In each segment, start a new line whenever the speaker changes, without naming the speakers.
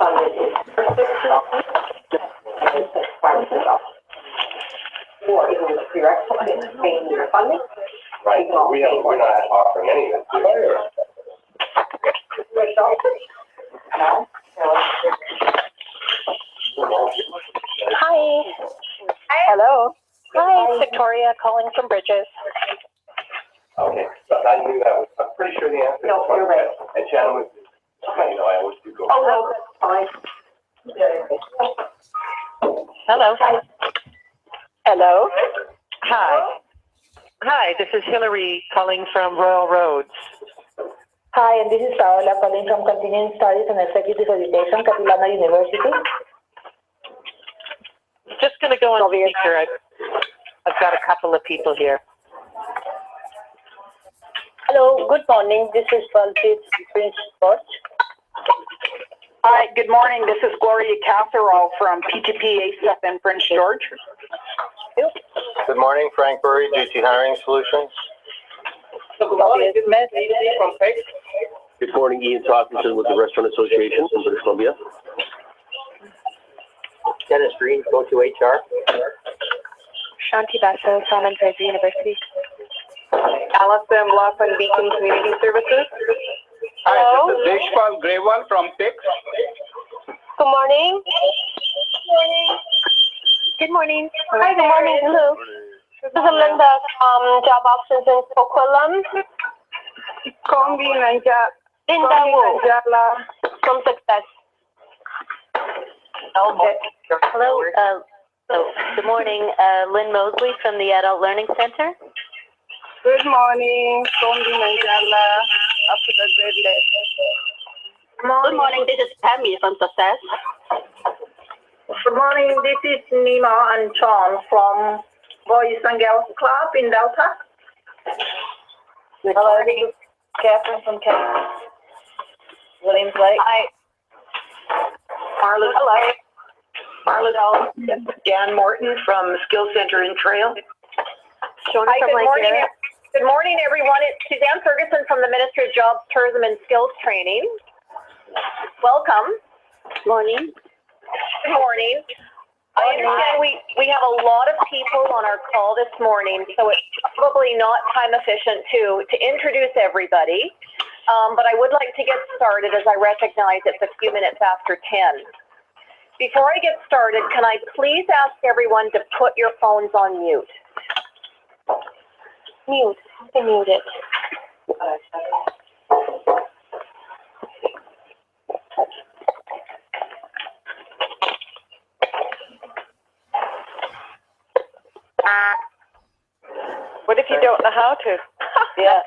funded is or even with a prerequisite paying your funding.
Right, we're not offering any of that.
No?
Hi.
Hello?
Hi, it's Victoria calling from Bridges.
Okay, so I knew that. I'm pretty sure the answer
No,
is
you're right.
And Shannon was, you know, I always do go.
Oh, no, that's fine.
Hello.
Hello?
Hi. Hi, this is Hillary calling from Royal Roads.
Hi, and this is Paola calling from Continuing Studies and Executive Education, Capilano University.
Just going to go on speaker. I've got a couple of people here.
Hello, good morning. This is Baljeet Prince George.
Hi, good morning. This is Gloria Casserole from PTP ASEP in Prince George.
Good morning, Frank Burry, GT Hiring Solutions.
Good morning, this is Matt from PIC.
Good morning, Ian Talkinson with the Restaurant Association from British Columbia.
Dennis Green, go to HR.
Shanti Basso, Simon Fraser University.
Alison Laughlin, Beacon Community Services.
Hello.
Hi, this is Deshpal Grewal from PIC.
Good morning. Good morning. Hi, good morning. Hello. This is Linda from Job Options in Coquitlam.
Kombi
Linda Wu from Success. Hello. Good morning. Lynn Mosley from the Adult Learning Center.
Good morning, Kombi Nanjala, up to the grade level.
Good morning. This is Tammy from Success.
Good morning, this is Nima and John from Boys and Girls Club in Delta.
Good morning. Catherine from Williams Lake.
Hi. Marla Doll. Dan Morton from Skill Center in Trail.
Hi, good morning, everyone. It's Suzanne Ferguson from the Ministry of Jobs, Tourism and Skills Training. Welcome. Morning. Good morning. I understand we have a lot of people on our call this morning, so it's probably not time efficient to introduce everybody. But I would like to get started as I recognize it's a few minutes after 10. Before I get started, can I please ask everyone to put your phones on mute? Mute. I mute it.
What if you don't know how to?
Yeah.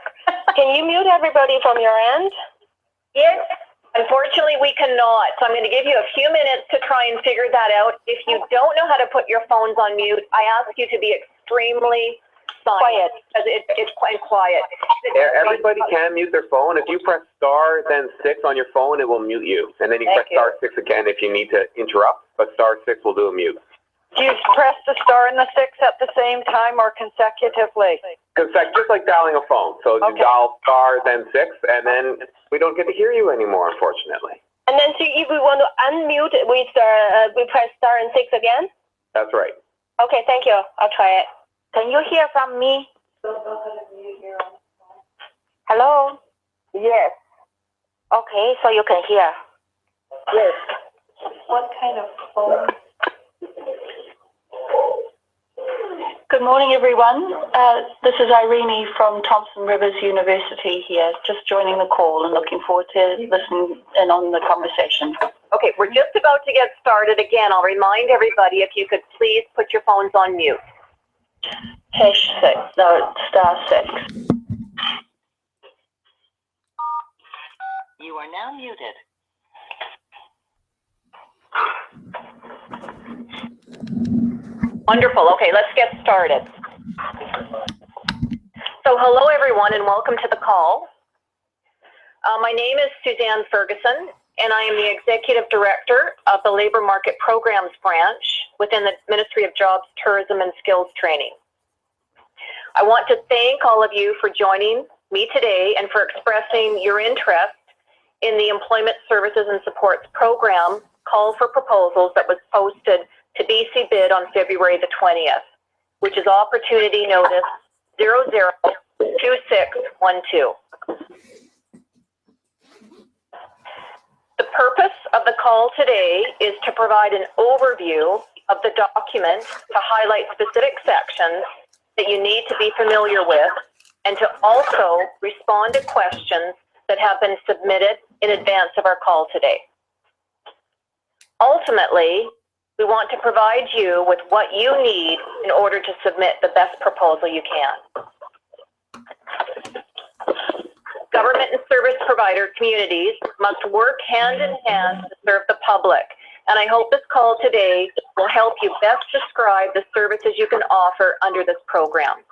Can you mute everybody from your end? Yes. Unfortunately, we cannot. So I'm going to give you a few minutes to try and figure that out. If you don't know how to put your phones on mute, I ask you to be extremely quiet, because it's quite quiet.
Everybody can mute their phone. If you press star, then 6 on your phone, it will mute you. And then you press star 6 again if you need to interrupt, but star 6 will do a mute.
Do you press the star and the 6 at the same time or consecutively?
Just like dialing a phone. So you dial star, then 6, and then we don't get to hear you anymore, unfortunately.
And then so if we want to unmute, we press star and 6 again?
That's right.
Okay, thank you. I'll try it. Can you hear from me? Hello?
Yes.
Okay, so you can hear.
Yes.
What kind of phone?
Good morning, everyone. This is Irene from Thompson Rivers University here, just joining the call and looking forward to listening in on the conversation.
Okay, we're just about to get started again. I'll remind everybody if you could please put your phones on mute.
Star 6.
You are now muted.
Wonderful. Okay, let's get started. So hello, everyone, and welcome to the call. My name is Suzanne Ferguson, and I am the Executive Director of the Labor Market Programs Branch within the Ministry of Jobs, Tourism and Skills Training. I want to thank all of you for joining me today and for expressing your interest in the Employment Services and Supports Program call for proposals that was posted to BC Bid on February the 20th, which is Opportunity Notice 002612. The purpose of the call today is to provide an overview of the document, to highlight specific sections that you need to be familiar with, and to also respond to questions that have been submitted in advance of our call today. Ultimately, we want to provide you with what you need in order to submit the best proposal you can. Government and service provider communities must work hand in hand to serve the public, and I hope this call today will help you best describe the services you can offer under this program.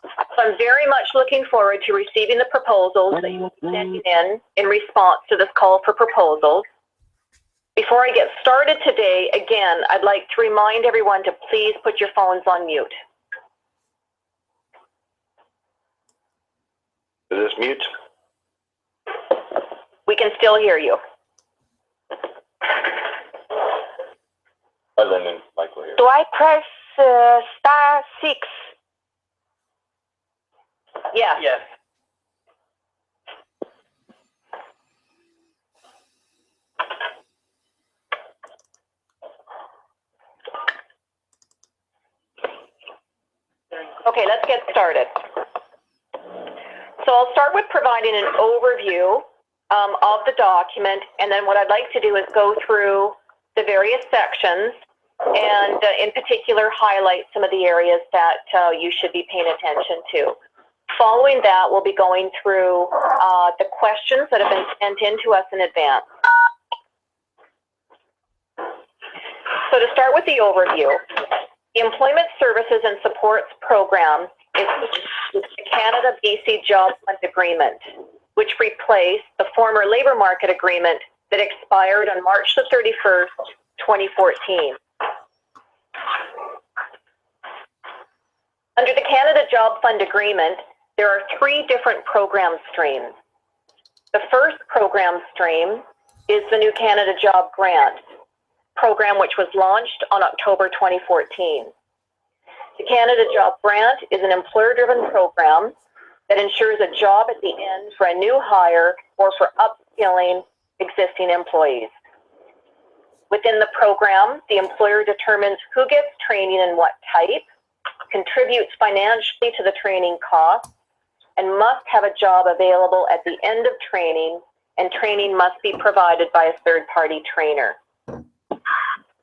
So I'm very much looking forward to receiving the proposals that you will be sending in response to this call for proposals. Before I get started today, again, I'd like to remind everyone to please put your phones on mute.
Is this mute?
We can still hear you.
Michael here.
Do I press *6?
Yes.
Yes.
Okay, let's get started. So I'll start with providing an overview of the document, and then what I'd like to do is go through the various sections and in particular highlight some of the areas that you should be paying attention to. Following that, we'll be going through the questions that have been sent in to us in advance. So to start with the overview, the Employment Services and Supports Program is the Canada-BC Job Fund Agreement, which replaced the former Labour Market Agreement that expired on March the 31st, 2014. Under the Canada Job Fund Agreement, there are 3 different program streams. The first program stream is the New Canada Job Grant program, which was launched on October 2014. The Canada Job Grant is an employer-driven program that ensures a job at the end for a new hire or for upskilling existing employees. Within the program, the employer determines who gets training and what type, contributes financially to the training costs, and must have a job available at the end of training, and training must be provided by a third-party trainer.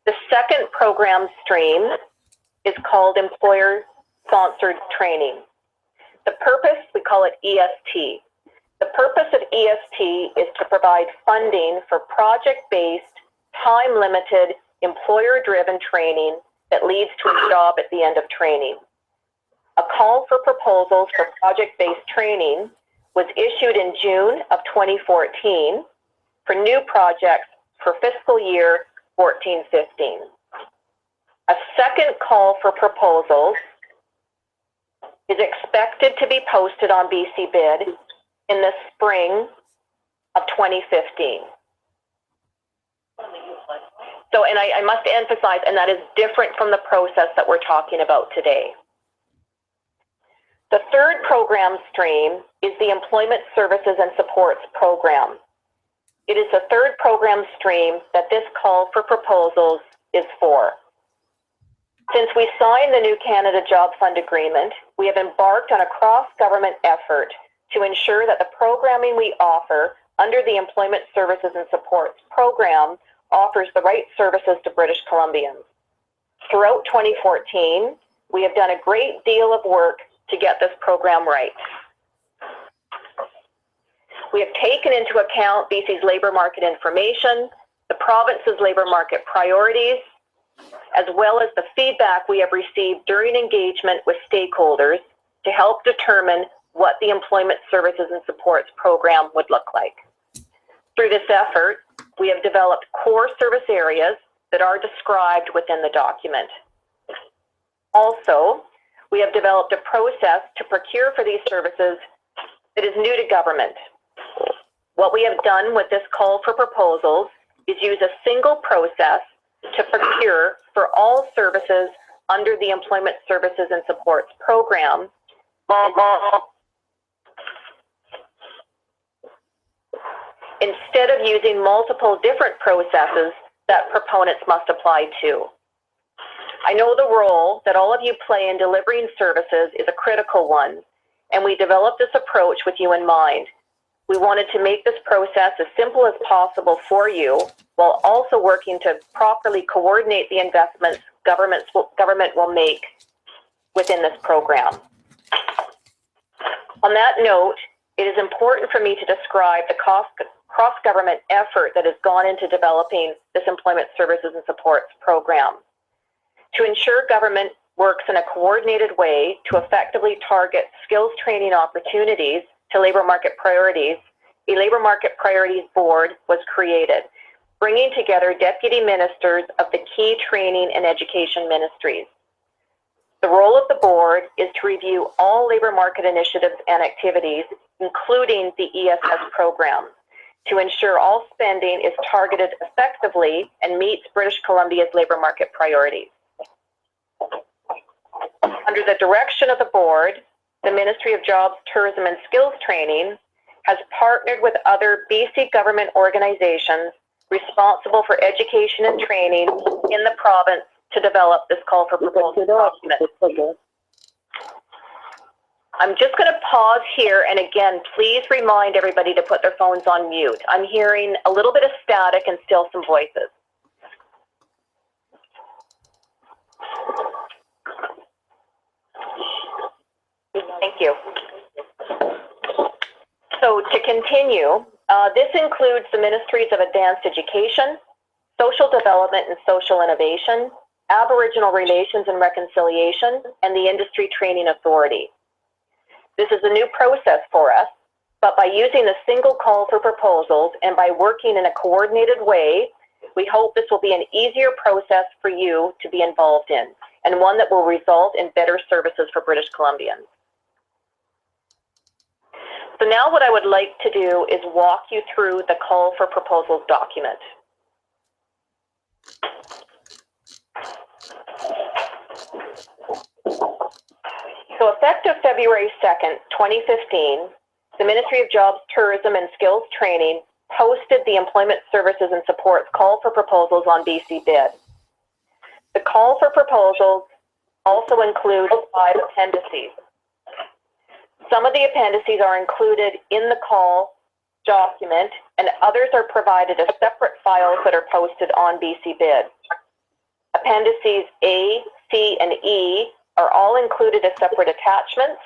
The second program stream is called Employer-Sponsored Training. The purpose, we call it EST. The purpose of EST is to provide funding for project-based, time-limited, employer-driven training that leads to a job at the end of training. A call for proposals for project-based training was issued in June of 2014 for new projects for fiscal year 14-15. A second call for proposals is expected to be posted on BC Bid in the spring of 2015. So, and I must emphasize, and that is different from the process that we're talking about today. The third program stream is the Employment Services and Supports Program. It is the third program stream that this call for proposals is for. Since we signed the New Canada Job Fund Agreement, we have embarked on a cross-government effort to ensure that the programming we offer under the Employment Services and Supports Program offers the right services to British Columbians. Throughout 2014, we have done a great deal of work to get this program right. We have taken into account BC's labour market information, the province's labour market priorities, as well as the feedback we have received during engagement with stakeholders to help determine what the Employment Services and Supports Program would look like. Through this effort, we have developed core service areas that are described within the document. Also, we have developed a process to procure for these services that is new to government. What we have done with this call for proposals is use a single process to procure for all services under the Employment Services and Supports program. Instead of using multiple different processes that proponents must apply to. I know the role that all of you play in delivering services is a critical one, and we developed this approach with you in mind. We wanted to make this process as simple as possible for you, while also working to properly coordinate the investments government will make within this program. On that note, it is important for me to describe the cross-government effort that has gone into developing this Employment Services and Supports program. To ensure government works in a coordinated way to effectively target skills training opportunities to labor market priorities, a Labor Market Priorities Board was created, bringing together deputy ministers of the key training and education ministries. The role of the board is to review all labor market initiatives and activities, including the ESS program, to ensure all spending is targeted effectively and meets British Columbia's labor market priorities. Under the direction of the board, the Ministry of Jobs, Tourism and Skills Training has partnered with other BC government organizations responsible for education and training in the province to develop this call for proposals document. I'm just going to pause here, and again, please remind everybody to put their phones on mute. I'm hearing a little bit of static and still some voices. Thank you. So to continue, this includes the Ministries of Advanced Education, Social Development and Social Innovation, Aboriginal Relations and Reconciliation, and the Industry Training Authority. This is a new process for us, but by using a single call for proposals and by working in a coordinated way, we hope this will be an easier process for you to be involved in, and one that will result in better services for British Columbians. So now what I would like to do is walk you through the call for proposals document. So effective February 2nd, 2015, the Ministry of Jobs, Tourism and Skills Training posted the Employment Services and Supports call for proposals on BC Bid. The call for proposals also includes 5 appendices. Some of the appendices are included in the call document, and others are provided as separate files that are posted on BC Bid. Appendices A, C, and E are all included as separate attachments,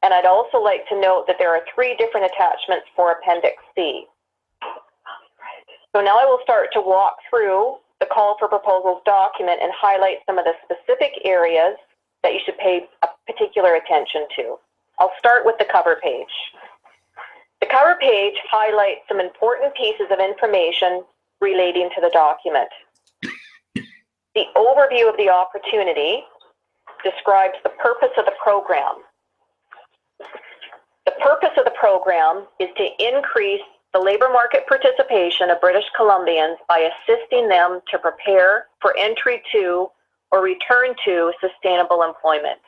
and I'd also like to note that there are 3 different attachments for Appendix C. So now I will start to walk through the call for proposals document and highlight some of the specific areas that you should pay a particular attention to. I'll start with the cover page. The cover page highlights some important pieces of information relating to the document. The overview of the opportunity describes the purpose of the program. The purpose of the program is to increase the labor market participation of British Columbians by assisting them to prepare for entry to or return to sustainable employment.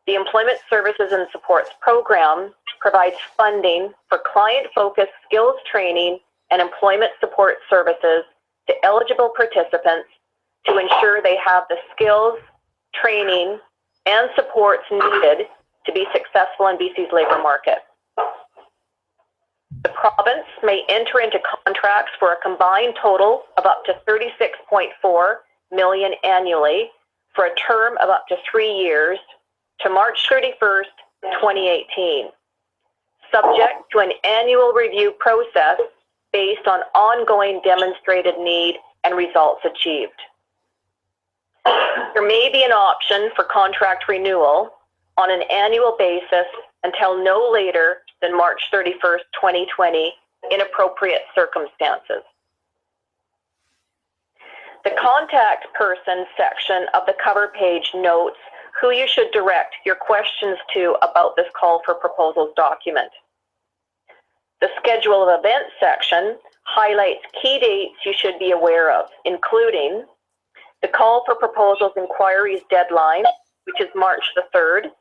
The Employment Services and Supports program provides funding for client-focused skills training and employment support services to eligible participants to ensure they have the skills, training, and supports needed to be successful in BC's labor market. The province may enter into contracts for a combined total of up to $36.4 million annually for a term of up to 3 years to March 31st, 2018, subject to an annual review process based on ongoing demonstrated need and results achieved. There may be an option for contract renewal on an annual basis until no later than March 31st, 2020, in appropriate circumstances. The contact person section of the cover page notes who you should direct your questions to about this call for proposals document. The schedule of events section highlights key dates you should be aware of, including the call for proposals inquiries deadline, which is March the 3rd,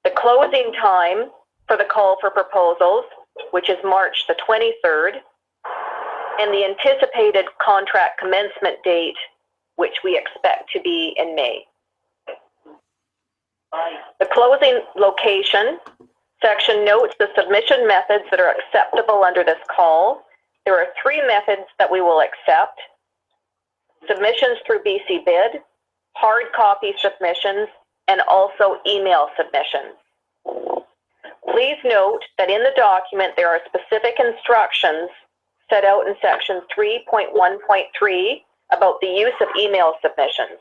the closing time for the call for proposals, which is March the 23rd, and the anticipated contract commencement date, which we expect to be in May. The closing location section notes the submission methods that are acceptable under this call. There are 3 methods that we will accept: submissions through BC Bid, hard copy submissions, and also email submissions. Please note that in the document there are specific instructions set out in section 3.1.3 about the use of email submissions.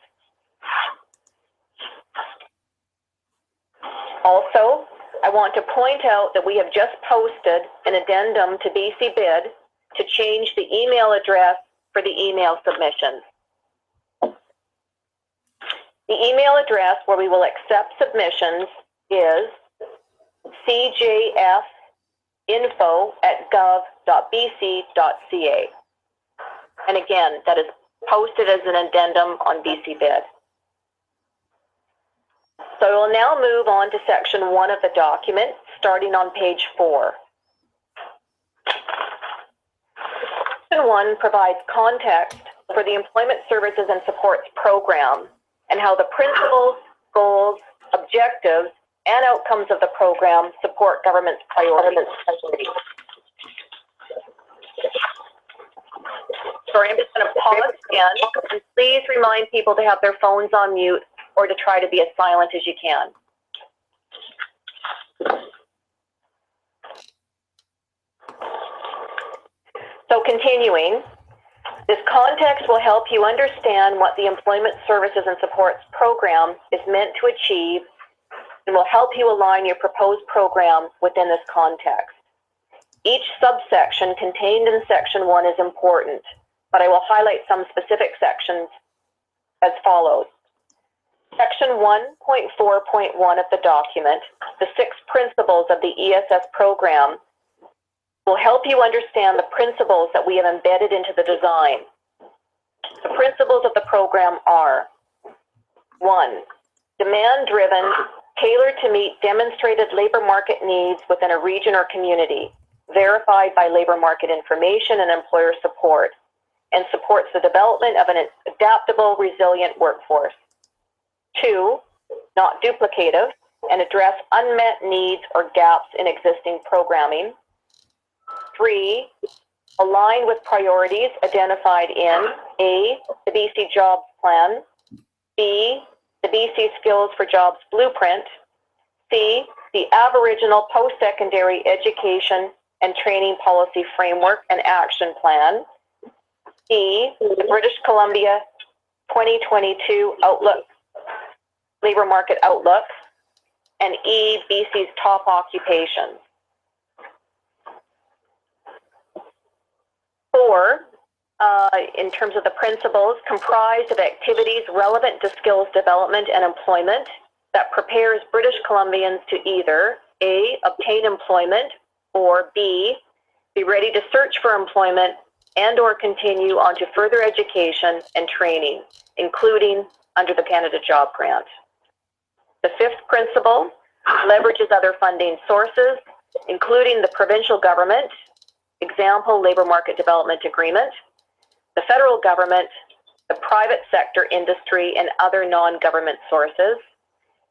Also, I want to point out that we have just posted an addendum to BC Bid to change the email address for the email submissions. The email address where we will accept submissions is cjfinfo@gov.bc.ca. And again, that is posted as an addendum on BC Bid. So we'll now move on to section 1 of the document, starting on page 4. Section 1 provides context for the Employment Services and Supports program and how the principles, goals, objectives, and outcomes of the program support government's priorities. Sorry, I'm just going to pause again, and please remind people to have their phones on mute or to try to be as silent as you can. So continuing, this context will help you understand what the Employment Services and Supports program is meant to achieve and will help you align your proposed program within this context. Each subsection contained in section 1 is important, but I will highlight some specific sections as follows. Section 1.4.1 of the document, the 6 principles of the ESS program, will help you understand the principles that we have embedded into the design. The principles of the program are: 1. Demand-driven, tailored to meet demonstrated labor market needs within a region or community, verified by labor market information and employer support, and supports the development of an adaptable, resilient workforce. 2. Not duplicative, and address unmet needs or gaps in existing programming. 3. Align with priorities identified in A, the BC Jobs Plan, B, the BC Skills for Jobs Blueprint, C, the Aboriginal Post-Secondary Education and Training Policy Framework and Action Plan, D, the British Columbia 2022 Outlook, Labor Market Outlook, and E, BC's top occupations. 4, in terms of the principles, comprised of activities relevant to skills development and employment that prepares British Columbians to either A, obtain employment, or B, be ready to search for employment and or continue on to further education and training, including under the Canada Job Grant. The 5th principle leverages other funding sources, including the provincial government, example, Labor Market Development Agreement, the federal government, the private sector industry, and other non-government sources.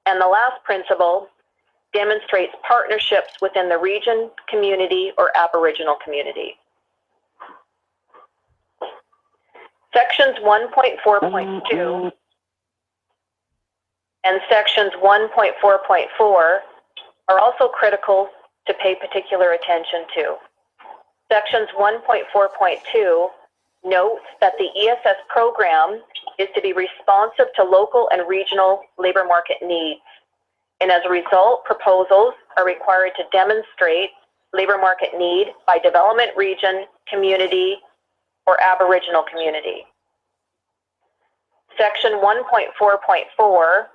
And the last principle demonstrates partnerships within the region, community, or Aboriginal community. Sections 1.4.2 and sections 1.4.4 are also critical to pay particular attention to. Sections 1.4.2 notes that the ESS program is to be responsive to local and regional labor market needs, and as a result, proposals are required to demonstrate labor market need by development region, community, or Aboriginal community. Section 1.4.4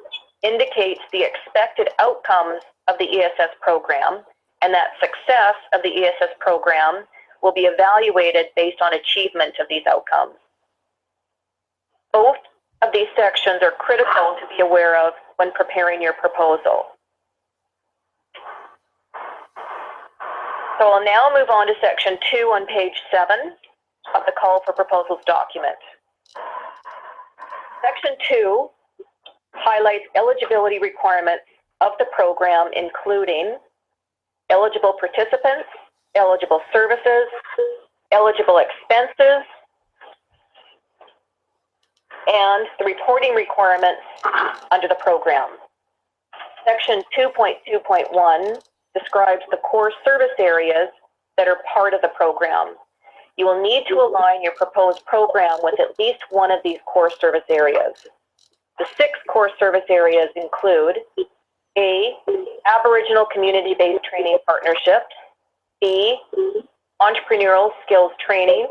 indicates the expected outcomes of the ESS program, and that success of the ESS program will be evaluated based on achievement of these outcomes. Both of these sections are critical to be aware of when preparing your proposal. So I'll now move on to section 2 on page 7 of the call for proposals document. Section 2 highlights eligibility requirements of the program, including eligible participants, eligible services, eligible expenses, and the reporting requirements under the program. Section 2.2.1 describes the core service areas that are part of the program. You will need to align your proposed program with at least one of these core service areas. The 6 core service areas include A, Aboriginal community-based training partnerships, B, entrepreneurial skills training,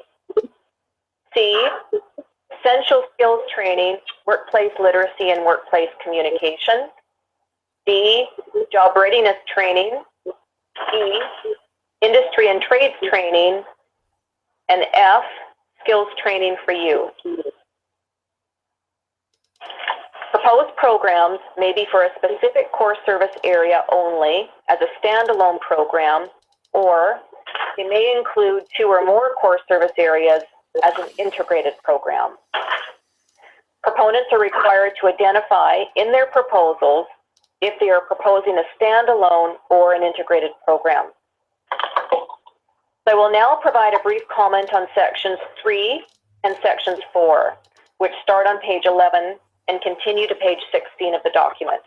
C, essential skills training, workplace literacy and workplace communication, D, job readiness training, E, industry and trades training, and F, skills training for youth. Proposed programs may be for a specific core service area only as a standalone program, or they may include 2 or more core service areas as an integrated program. Proponents are required to identify in their proposals if they are proposing a standalone or an integrated program. I will now provide a brief comment on sections 3 and sections 4, which start on page 11 and continue to page 16 of the document.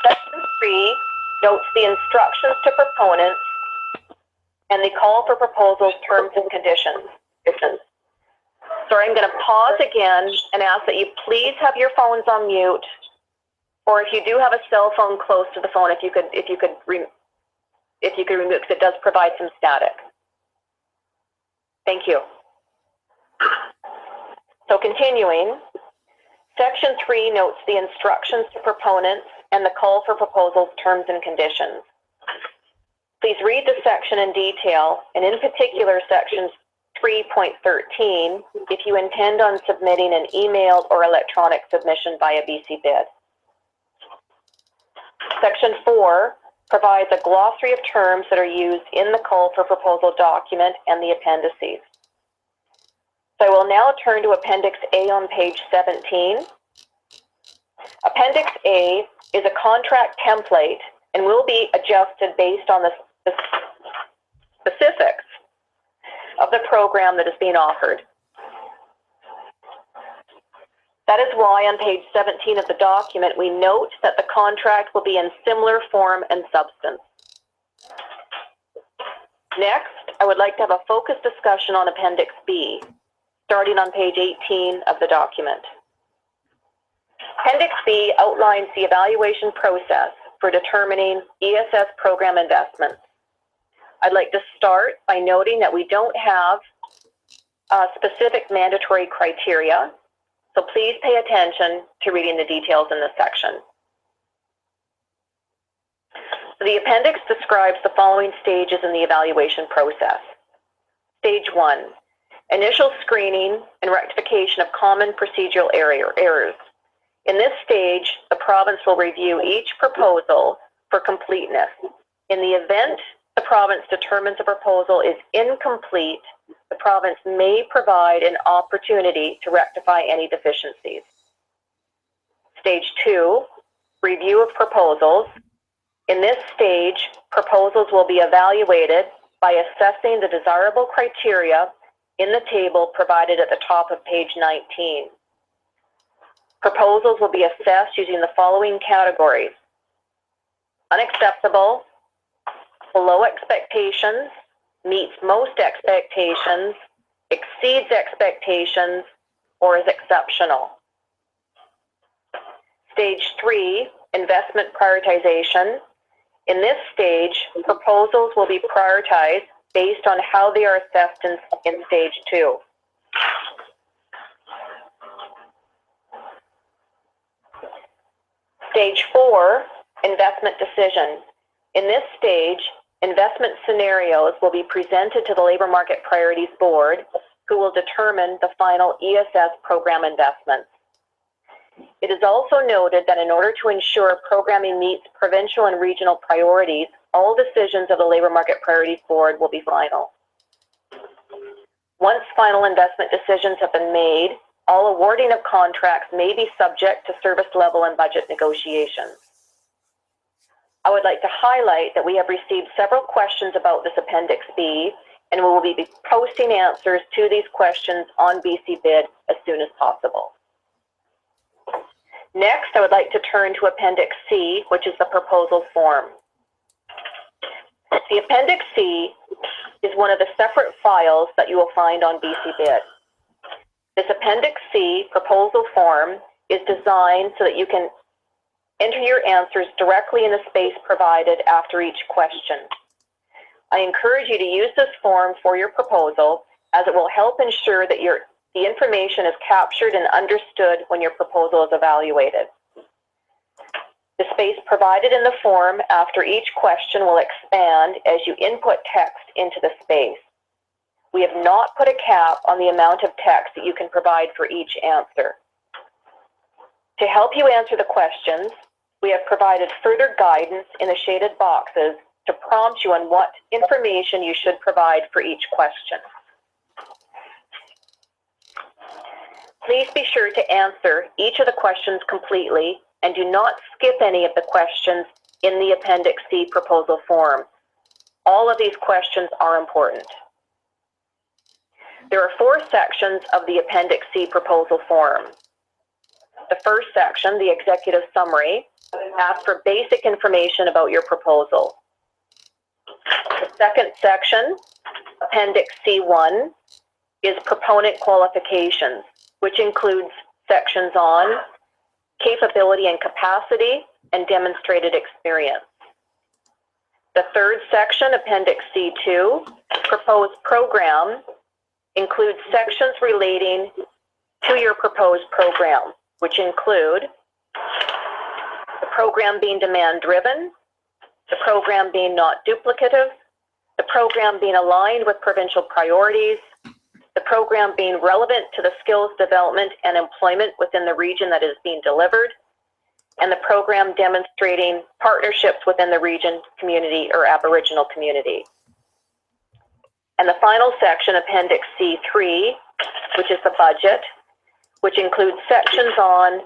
Section 3 notes the instructions to proponents and the call for proposals terms and conditions. Sorry, I'm going to pause again and ask that you please have your phones on mute, or if you do have a cell phone close to the phone, if you could remove, because it does provide some static. Thank you. So continuing, section 3 notes the instructions to proponents and the call for proposals terms and conditions. Please read the section in detail, and in particular sections 3.13 if you intend on submitting an emailed or electronic submission via BC Bid. Section 4 provides a glossary of terms that are used in the call for proposal document and the appendices. So I will now turn to Appendix A on page 17. Appendix A is a contract template and will be adjusted based on the specifics of the program that is being offered. That is why on page 17 of the document we note that the contract will be in similar form and substance. Next, I would like to have a focused discussion on Appendix B, starting on page 18 of the document. Appendix B outlines the evaluation process for determining ESS program investments. I'd like to start by noting that we don't have specific mandatory criteria, so please pay attention to reading the details in this section. So the appendix describes the following stages in the evaluation process. Stage 1, initial screening and rectification of common procedural errors. In this stage, the province will review each proposal for completeness. In the event the province determines a proposal is incomplete, the province may provide an opportunity to rectify any deficiencies. Stage 2, review of proposals. In this stage, proposals will be evaluated by assessing the desirable criteria in the table provided at the top of page 19. Proposals will be assessed using the following categories: unacceptable, below expectations, meets most expectations, exceeds expectations, or is exceptional. Stage 3, investment prioritization. In this stage, proposals will be prioritized based on how they are assessed in stage 2. Stage 4, investment decision. In this stage, investment scenarios will be presented to the Labor Market Priorities Board, who will determine the final ESS program investments. It is also noted that in order to ensure programming meets provincial and regional priorities, all decisions of the Labor Market Priorities Board will be final. Once final investment decisions have been made, all awarding of contracts may be subject to service level and budget negotiations. I would like to highlight that we have received several questions about this Appendix B, and we will be posting answers to these questions on BC Bid as soon as possible. Next, I would like to turn to Appendix C, which is the proposal form. The Appendix C is one of the separate files that you will find on BC Bid. This Appendix C proposal form is designed so that you can enter your answers directly in the space provided after each question. I encourage you to use this form for your proposal, as it will help ensure that the information is captured and understood when your proposal is evaluated. The space provided in the form after each question will expand as you input text into the space. We have not put a cap on the amount of text that you can provide for each answer. To help you answer the questions, we have provided further guidance in the shaded boxes to prompt you on what information you should provide for each question. Please be sure to answer each of the questions completely and do not skip any of the questions in the Appendix C proposal form. All of these questions are important. There are 4 sections of the Appendix C proposal form. The first section, the executive summary, asks for basic information about your proposal. The second section, Appendix C1, is proponent qualifications, which includes sections on capability and capacity and demonstrated experience. The third section, Appendix C2, proposed program, includes sections relating to your proposed program, which include the program being demand-driven, the program being not duplicative, the program being aligned with provincial priorities, the program being relevant to the skills development and employment within the region that is being delivered, and the program demonstrating partnerships within the region, community, or Aboriginal community. And the final section, Appendix C3, which is the budget, which includes sections on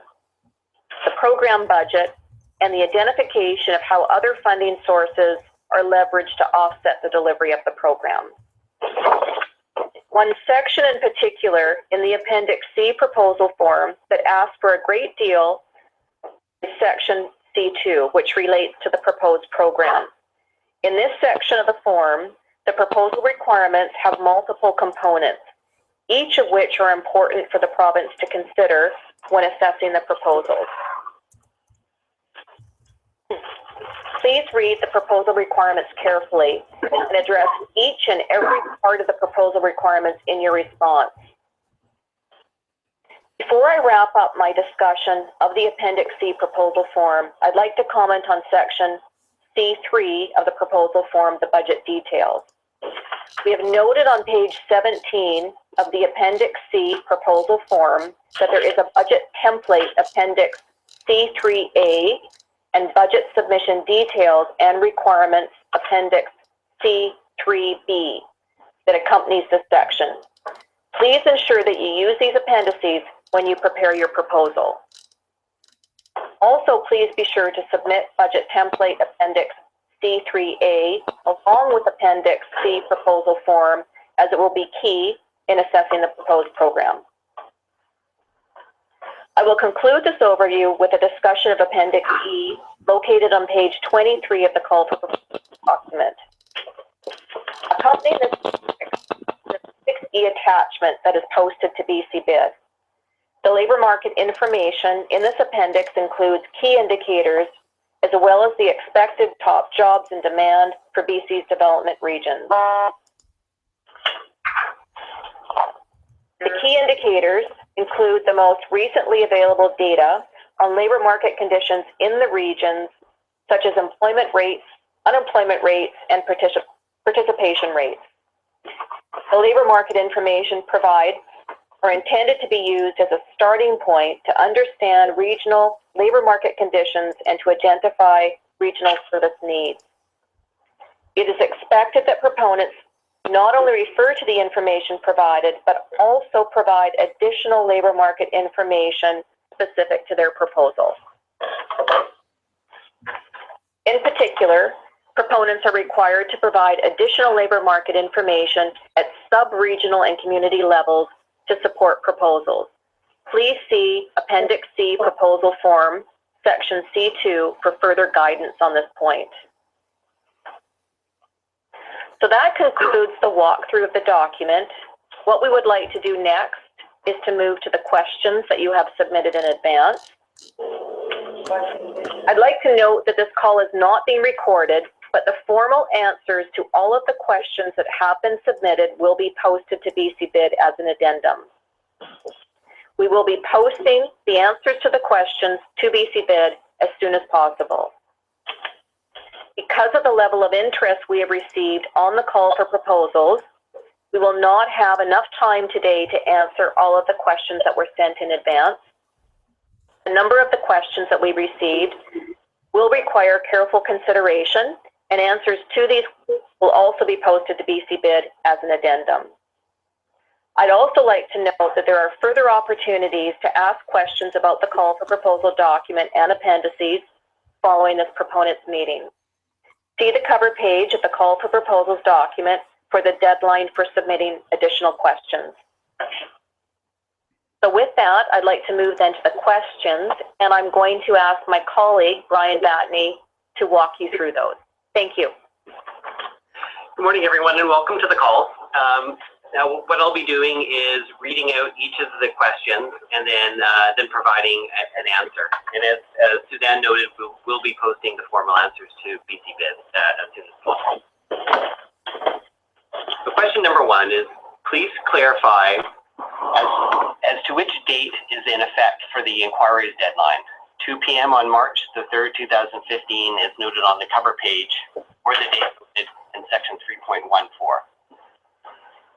the program budget and the identification of how other funding sources are leveraged to offset the delivery of the program. One section in particular in the Appendix C proposal form that asks for a great deal is section C2, which relates to the proposed program. In this section of the form, the proposal requirements have multiple components, each of which are important for the province to consider when assessing the proposals. Please read the proposal requirements carefully and address each and every part of the proposal requirements in your response. Before I wrap up my discussion of the Appendix C proposal form, I'd like to comment on section C3 of the proposal form, the budget details. We have noted on page 17 of the Appendix C proposal form that there is a budget template, Appendix C3A, and budget submission details and requirements, Appendix C3B, that accompanies this section. Please ensure that you use these appendices when you prepare your proposal. Also, please be sure to submit budget template Appendix C3A along with Appendix C proposal form, as it will be key in assessing the proposed program. I will conclude this overview with a discussion of Appendix E, located on page 23 of the call for proposal document. Accompanying this is the 6E attachment that is posted to BC Bid. The labor market information in this appendix includes key indicators as well as the expected top jobs in demand for BC's development regions. The key indicators include the most recently available data on labor market conditions in the regions such as employment rates, unemployment rates, and participation rates. The labor market information provided are intended to be used as a starting point to understand regional labor market conditions and to identify regional service needs. It is expected that proponents not only refer to the information provided, but also provide additional labor market information specific to their proposal. In particular, proponents are required to provide additional labor market information at sub-regional and community levels to support proposals. Please see Appendix C Proposal Form, Section C2 for further guidance on this point. So that concludes the walkthrough of the document. What we would like to do next is to move to the questions that you have submitted in advance. I'd like to note that this call is not being recorded, but the formal answers to all of the questions that have been submitted will be posted to BC Bid as an addendum. We will be posting the answers to the questions to BC Bid as soon as possible. Because of the level of interest we have received on the call for proposals, we will not have enough time today to answer all of the questions that were sent in advance. A number of the questions that we received will require careful consideration, and answers to these will also be posted to BC Bid as an addendum. I'd also like to note that there are further opportunities to ask questions about the call for proposal document and appendices following this proponents meeting. See the cover page of the call for proposals document for the deadline for submitting additional questions. So with that, I'd like to move then to the questions, and I'm going to ask my colleague, Brian Batney, to walk you through those. Thank you.
Good morning, everyone, and welcome to the call. Now, what I'll be doing is reading out each of the questions and then providing an answer. And as Suzanne noted, we'll be posting the formal answers to BC Bid as soon as possible. So question number one is, please clarify as to which date is in effect for the inquiries deadline. 2 p.m. on March the 3rd, 2015 is noted on the cover page, or the date noted in section 3.14.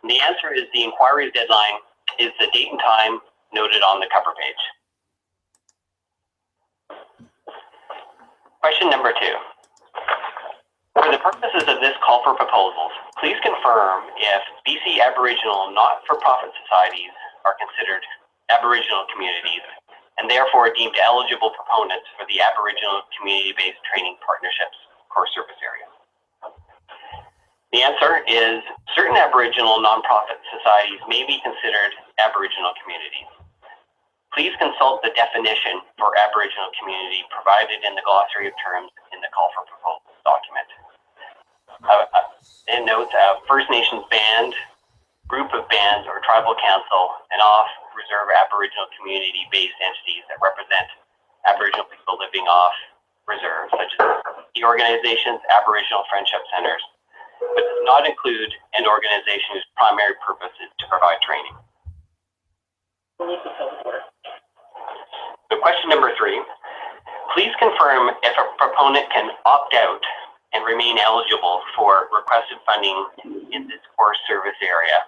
And the answer is the inquiries deadline is the date and time noted on the cover page. Question number two. For the purposes of this call for proposals, please confirm if BC Aboriginal not-for-profit societies are considered Aboriginal communities and therefore deemed eligible proponents for the Aboriginal Community-Based Training Partnerships core service area. The answer is certain Aboriginal nonprofit societies may be considered Aboriginal communities. Please consult the definition for Aboriginal community provided in the glossary of terms in the call for proposals document. And note, First Nations band, group of bands or tribal council, and off-reserve Aboriginal community-based entities that represent Aboriginal people living off reserve, such as the organizations, Aboriginal Friendship Centers, but does not include an organization whose primary purpose is to provide training. So question number three, please confirm if a proponent can opt out and remain eligible for requested funding in this core service area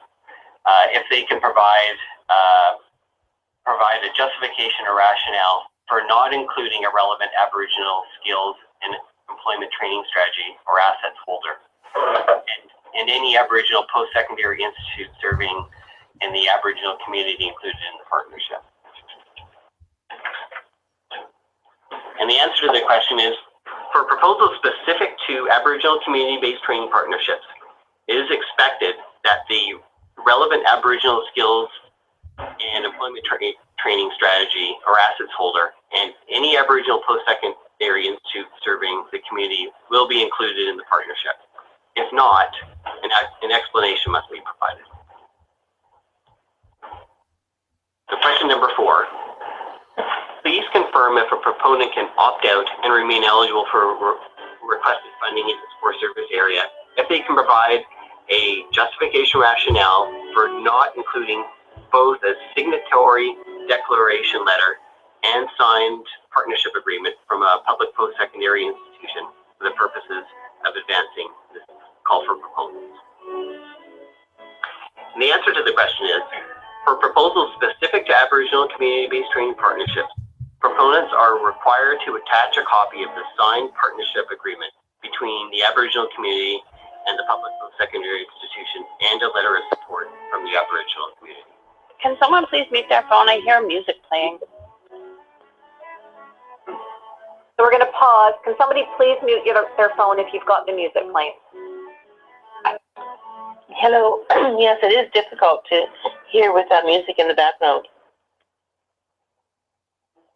if they can provide a justification or rationale for not including a relevant Aboriginal skills and employment training strategy or assets holder, and any Aboriginal post-secondary institute serving in the Aboriginal community included in the partnership. And the answer to the question is, for proposals specific to Aboriginal community-based training partnerships, it is expected that the relevant Aboriginal skills and employment training strategy or assets holder and any Aboriginal post-secondary institute serving the community will be included in the partnership. If not, an explanation must be provided. So question number four. Please confirm if a proponent can opt out and remain eligible for requested funding in this core service area if they can provide a justification rationale for not including both a signatory declaration letter and signed partnership agreement from a public post-secondary institution for the purposes of advancing this call for proposals. And the answer to the question is, for proposals specific to Aboriginal community-based training partnerships, proponents are required to attach a copy of the signed partnership agreement between the Aboriginal community and the public post-secondary institution and a letter of support from the Aboriginal community.
Can someone please mute their phone? I hear music playing. So we're going to pause. Can somebody please mute their phone if you've got the music playing?
Hello. Yes, it is difficult to hear with that music in the background.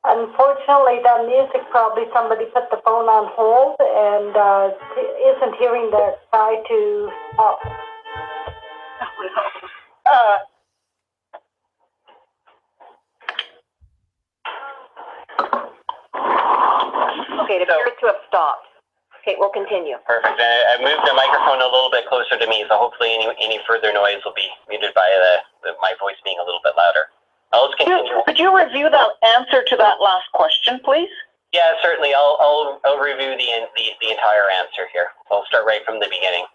Unfortunately, that music, probably somebody put the phone on hold and isn't hearing the try to stop.
Okay, it appears to have stopped. Okay, we'll continue.
Perfect. I moved the microphone a little bit closer to me, so hopefully any further noise will be muted by my voice being a little bit louder. I'll just continue.
Could you review that answer to that last question, please?
Yeah, certainly. I'll review the entire answer here. I'll start right from the beginning.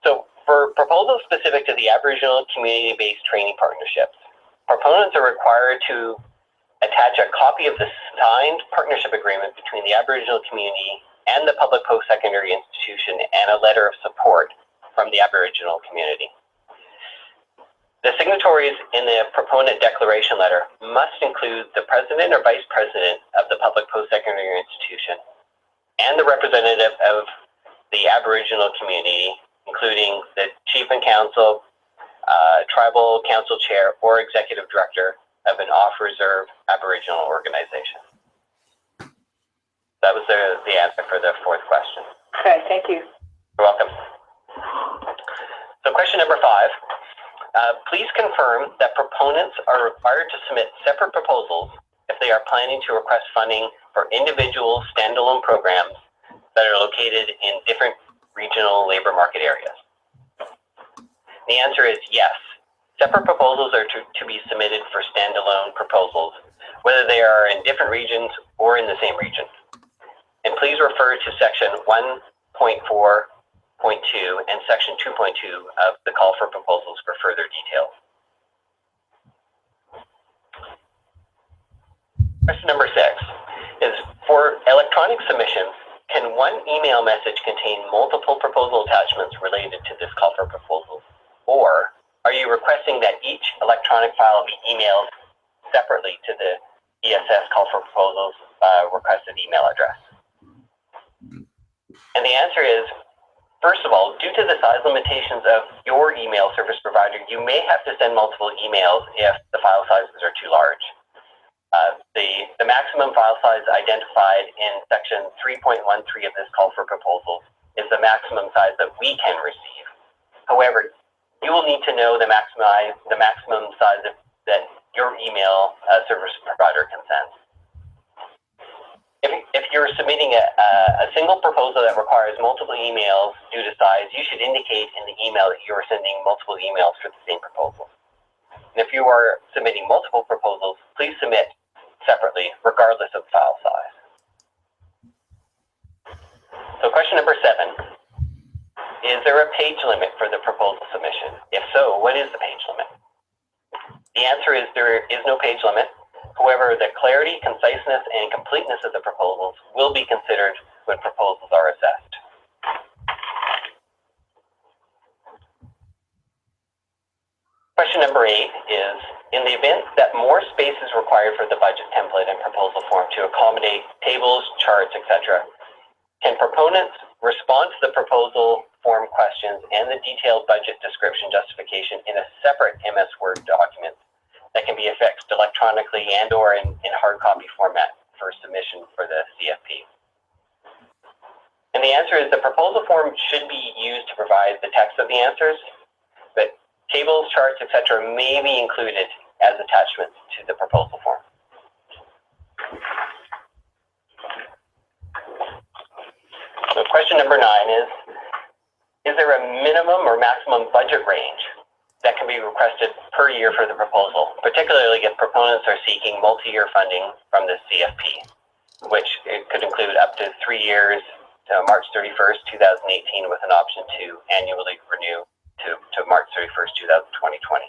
So, for proposals specific to the Aboriginal community-based training partnerships, proponents are required to attach a copy of the signed partnership agreement between the Aboriginal community and the public post-secondary institution and a letter of support from the Aboriginal community. The signatories in the proponent declaration letter must include the president or vice president of the public post-secondary institution and the representative of the Aboriginal community, including the chief and council, tribal council chair, or executive director of an off-reserve Aboriginal organization. That was the answer for the fourth question.
Okay, thank you.
You're welcome. So question number 5. Please confirm that proponents are required to submit separate proposals if they are planning to request funding for individual standalone programs that are located in different regional labor market areas. The answer is yes. Separate proposals are to be submitted for standalone proposals, whether they are in different regions or in the same region. And please refer to section 1.4.2 and section 2.2 of the call for proposals for further details. Question number 6 is, for electronic submissions, can one email message contain multiple proposal attachments related to this call for proposals? Or are you requesting that each electronic file be emailed separately to the ESS call for proposals requested email address? And the answer is, first of all, due to the size limitations of your email service provider, you may have to send multiple emails if the file sizes are too large. The maximum file size identified in section 3.13 of this call for proposals is the maximum size that we can receive. However, you will need to know the maximum size that your email service provider can send. If you're submitting a single proposal that requires multiple emails due to size, you should indicate in the email that you are sending multiple emails for the same proposal. And if you are submitting multiple proposals, please submit separately, regardless of file size. So question number 7. Is there a page limit for the proposal submission? If so, what is the page limit? The answer is there is no page limit. However, the clarity, conciseness, and completeness of the proposals will be considered when proposals are assessed. Question number 8 is, in the event that more space is required for the budget template and proposal form to accommodate tables, charts, etc., can proponents respond to the proposal form questions and the detailed budget description justification in a separate MS Word document that can be affixed electronically and or in hard copy format for submission for the CFP? And the answer is the proposal form should be used to provide the text of the answers, but tables, charts, etc. may be included as attachments to the proposal form. So question number 9 is there a minimum or maximum budget range that can be requested per year for the proposal, particularly if proponents are seeking multi-year funding from the CFP, which it could include up to 3 years to March 31st, 2018, with an option to annually renew to March 31st, 2020.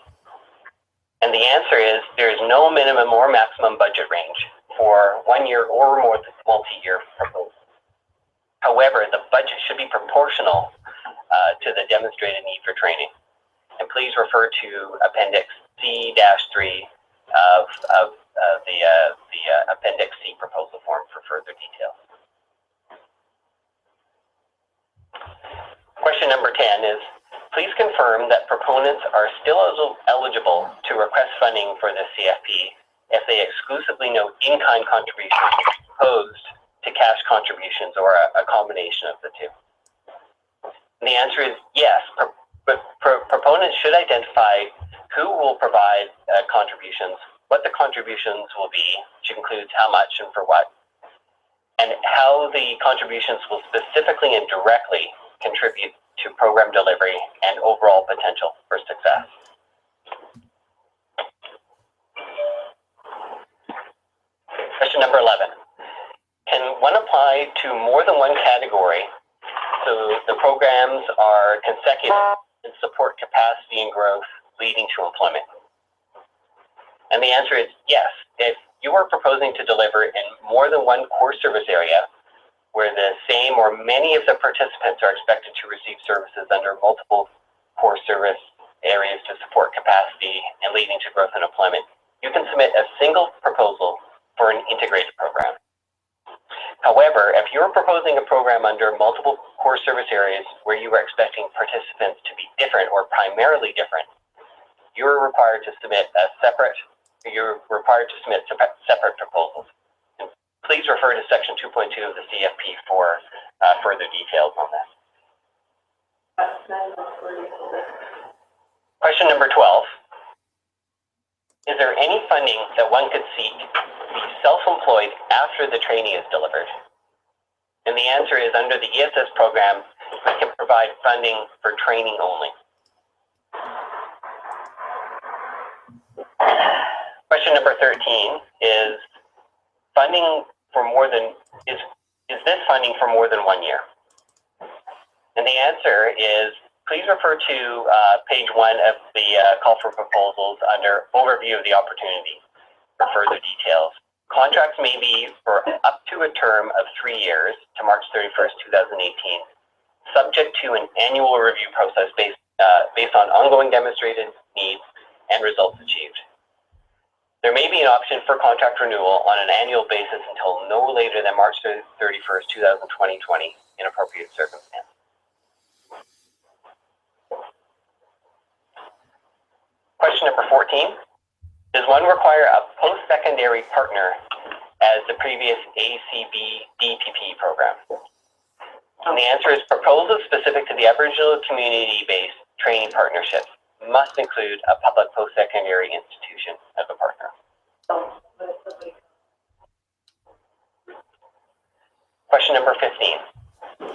And the answer is there is no minimum or maximum budget range for 1 year or more multi-year proposals. However, the budget should be proportional to the demonstrated need for training. And please refer to Appendix C-3 of the Appendix C proposal form for further details. Question number 10 is, please confirm that proponents are still eligible to request funding for the CFP if they exclusively note in-kind contributions opposed to cash contributions or a combination of the two. And the answer is yes. Proponents should identify who will provide contributions, what the contributions will be, which includes how much and for what, and how the contributions will specifically and directly contribute to program delivery and overall potential for success. Question number 11. Can one apply to more than one category so the programs are consecutive and support capacity and growth leading to employment? And the answer is yes. If you are proposing to deliver in more than one core service area where the same or many of the participants are expected to receive services under multiple core service areas to support capacity and leading to growth and employment, you can submit a single proposal for an integrated program. However, if you're proposing a program under multiple core service areas where you are expecting participants to be different or primarily different, you're required to submit separate proposals. And please refer to section 2.2 of the CFP for further details on this. Question number 12. Is there any funding that one could seek to be self-employed after the training is delivered? And the answer is under the ESS program, we can provide funding for training only. Question number 13 is funding for more than, is this funding for more than 1 year? And the answer is, please refer to page 1 of the call for proposals under overview of the opportunity for further details. Contracts may be for up to a term of 3 years to March 31st, 2018, subject to an annual review process based on ongoing demonstrated needs and results achieved. There may be an option for contract renewal on an annual basis until no later than March 31st, 2020 in appropriate circumstances. Question number 14. Does one require a post-secondary partner as the previous ACB DPP program? And the answer is proposals specific to the Aboriginal community-based training partnerships must include a public post-secondary institution as a partner. Question number 15.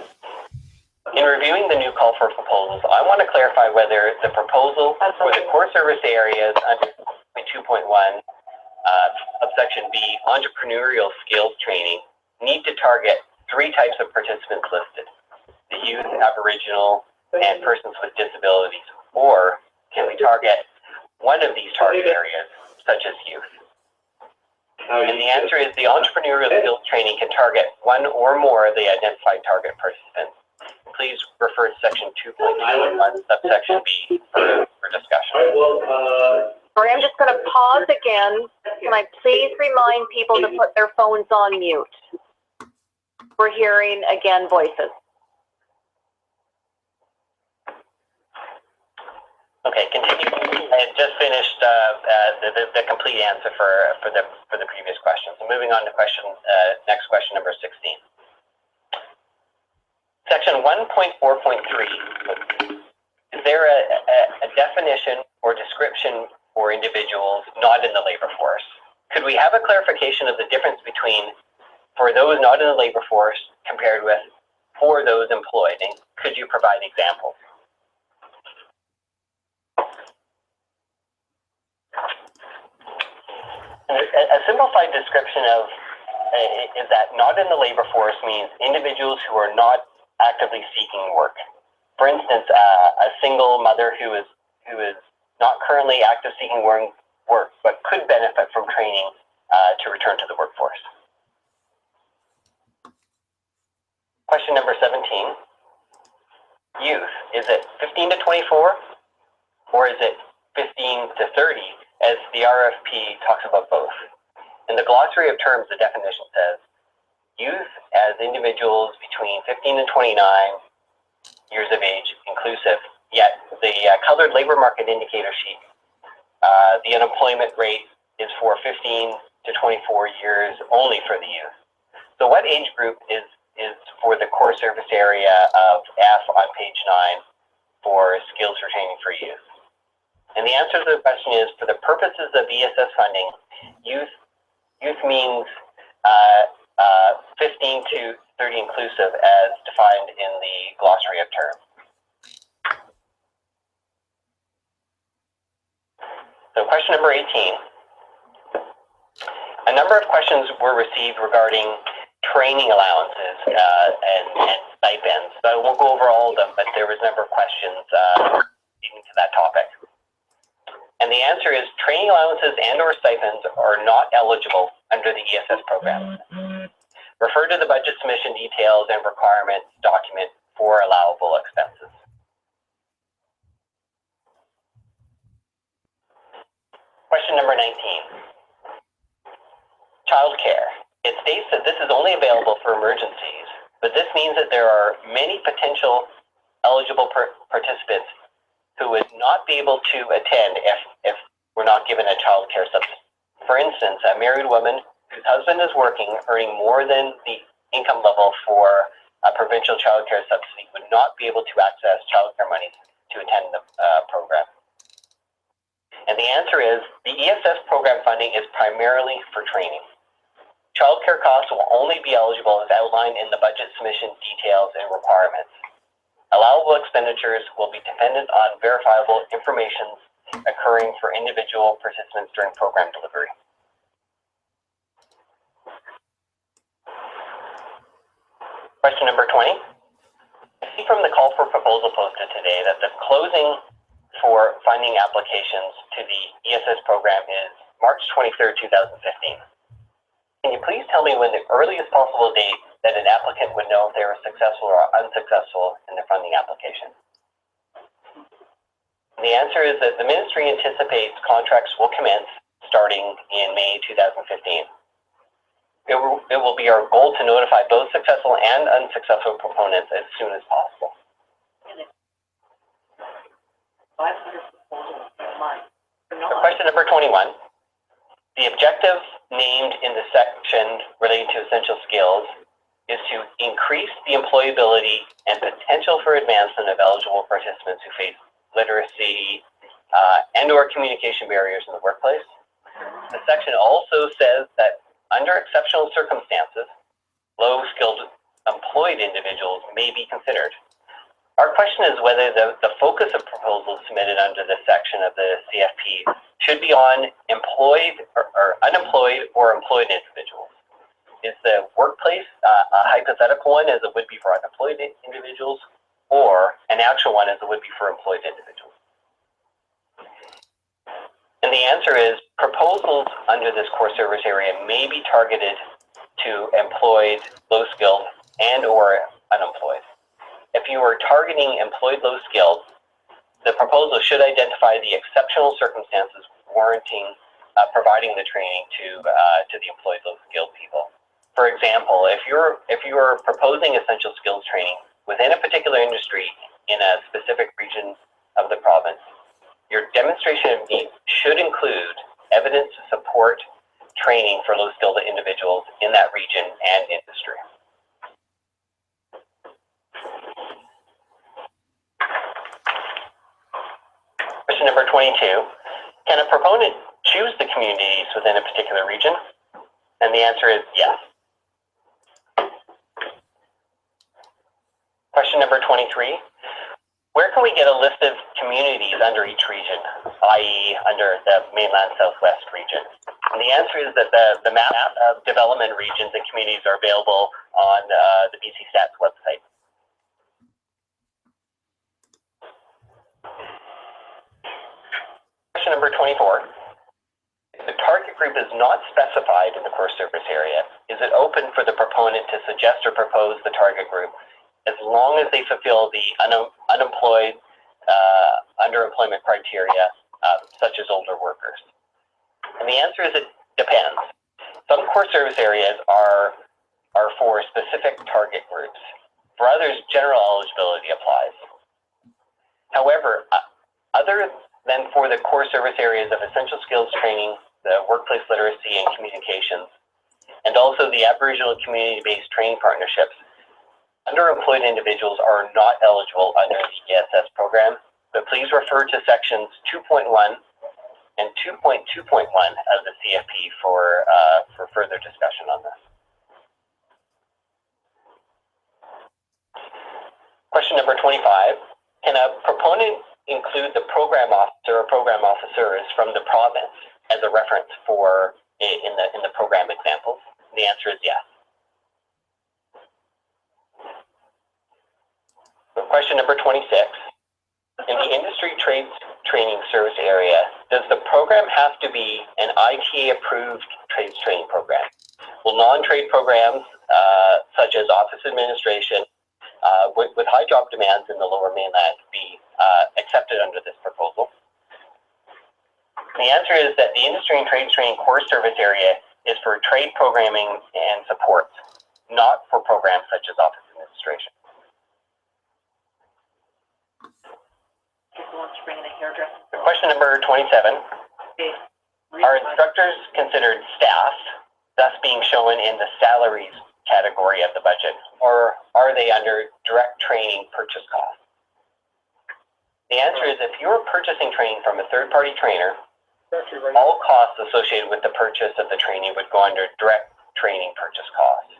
In reviewing the new call for proposals, I want to clarify whether the proposal for the core service areas under 2.1 of section B, entrepreneurial skills training, need to target 3 types of participants listed: the youth, Aboriginal, and persons with disabilities, or can we target one of these target areas, such as youth? And the answer is the entrepreneurial skills training can target one or more of the identified target participants. Please refer to section 2.21, subsection B for discussion.
Sorry, I'm just going to pause again. Can I please remind people to put their phones on mute? We're hearing, again, voices.
Okay, continue. I had just finished the complete answer for the previous question. So moving on to next question number 16. Section 1.4.3, is there a definition or description for individuals not in the labor force? Could we have a clarification of the difference between for those not in the labor force compared with for those employed? And could you provide examples? A simplified description of is that not in the labor force means individuals who are not actively seeking work. For instance, a single mother who is not currently active seeking work, but could benefit from training to return to the workforce. Question number 17. Youth, is it 15 to 24 or is it 15 to 30 as the RFP talks about both? In the glossary of terms, the definition says youth as individuals between 15 and 29 years of age inclusive, yet the colored labor market indicator sheet, the unemployment rate is for 15 to 24 years only for the youth. So what age group is for the core service area of F on page 9 for skills for training for youth? And the answer to the question is, for the purposes of ESS funding, youth means 15 to 30 inclusive as defined in the glossary of terms. So question number 18. A number of questions were received regarding training allowances and stipends. So I won't go over all of them, but there was a number of questions leading to that topic. And the answer is training allowances and or stipends are not eligible under the ESS program. Refer to the budget submission details and requirements document for allowable expenses. Question number 19. Childcare. It states that this is only available for emergencies, but this means that there are many potential eligible participants who would not be able to attend if we're not given a childcare subsidy. For instance, a married woman whose husband is working, earning more than the income level for a provincial childcare subsidy would not be able to access childcare monies to attend the program. And the answer is the ESS program funding is primarily for training. Childcare costs will only be eligible as outlined in the budget submission details and requirements. Allowable expenditures will be dependent on verifiable information occurring for individual participants during program delivery. Question number 20. I see from the call for proposal posted today that the closing for funding applications to the ESS program is March 23rd, 2015. Can you please tell me when the earliest possible date that an applicant would know if they were successful or unsuccessful in their funding application? The answer is that the ministry anticipates contracts will commence starting in May 2015. It will be our goal to notify both successful and unsuccessful proponents as soon as possible. So question number 21. The objective named in the section relating to essential skills is to increase the employability and potential for advancement of eligible participants who face literacy and or communication barriers in the workplace. The section also says that under exceptional circumstances, low-skilled employed individuals may be considered. Our question is whether the focus of proposals submitted under this section of the CFP should be on employed or unemployed or employed individuals. Is the workplace a hypothetical one as it would be for unemployed individuals, or an actual one as it would be for employed individuals? And the answer is proposals under this core service area may be targeted to employed, low-skilled, and or unemployed. If you are targeting employed, low-skilled, the proposal should identify the exceptional circumstances warranting providing the training to the employed, low-skilled people. For example, if you're proposing essential skills training within a particular industry in a specific region of the province, your demonstration of needs should include evidence to support training for low-skilled individuals in that region and industry. Question number 22. Can a proponent choose the communities within a particular region? And the answer is yes. Question number 23. Where can we get a list of communities under each region, i.e. under the mainland Southwest region? And the answer is that the map of development regions and communities are available on the BC Stats website. Question number 24. If the target group is not specified in the core service area, is it open for the proponent to suggest or propose the target group as long as they fulfill the unemployed, underemployment criteria, such as older workers? And the answer is it depends. Some core service areas are for specific target groups. For others, general eligibility applies. However, other than for the core service areas of essential skills training, the workplace literacy and communications, and also the Aboriginal community-based training partnerships, underemployed individuals are not eligible under the ESS program, but please refer to sections 2.1 and 2.2.1 of the CFP for further discussion on this. Question number 25. Can a proponent include the program officer or program officers from the province as a reference for in the program examples? The answer is yes. So question number 26. In the industry trades training service area, does the program have to be an ITA approved trades training program? Will non-trade programs such as office administration with high job demands in the Lower Mainland be accepted under this proposal? The answer is that the industry and trade training core service area is for trade programming and support, not for programs such as office administration. Question number 27. Are instructors considered staff, thus being shown in the salaries category of the budget, or are they under direct training purchase costs? The answer is if you're purchasing training from a third-party trainer, all costs associated with the purchase of the training would go under direct training purchase costs.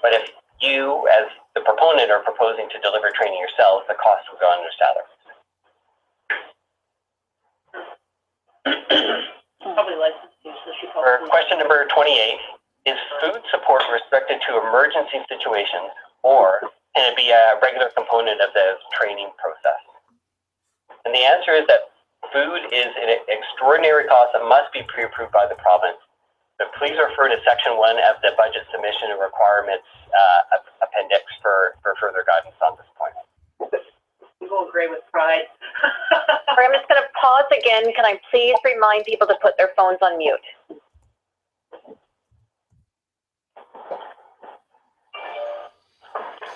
But if you, as the proponent, are proposing to deliver training yourself, the cost would go under salaries. For question number 28, is food support restricted to emergency situations, or can it be a regular component of the training process? And the answer is that food is an extraordinary cost that must be pre-approved by the province. So please refer to section 1 of the budget submission and requirements appendix for further guidance on this point.
We will agree with pride. I'm just going to pause again. Can I please remind people to put their phones on mute?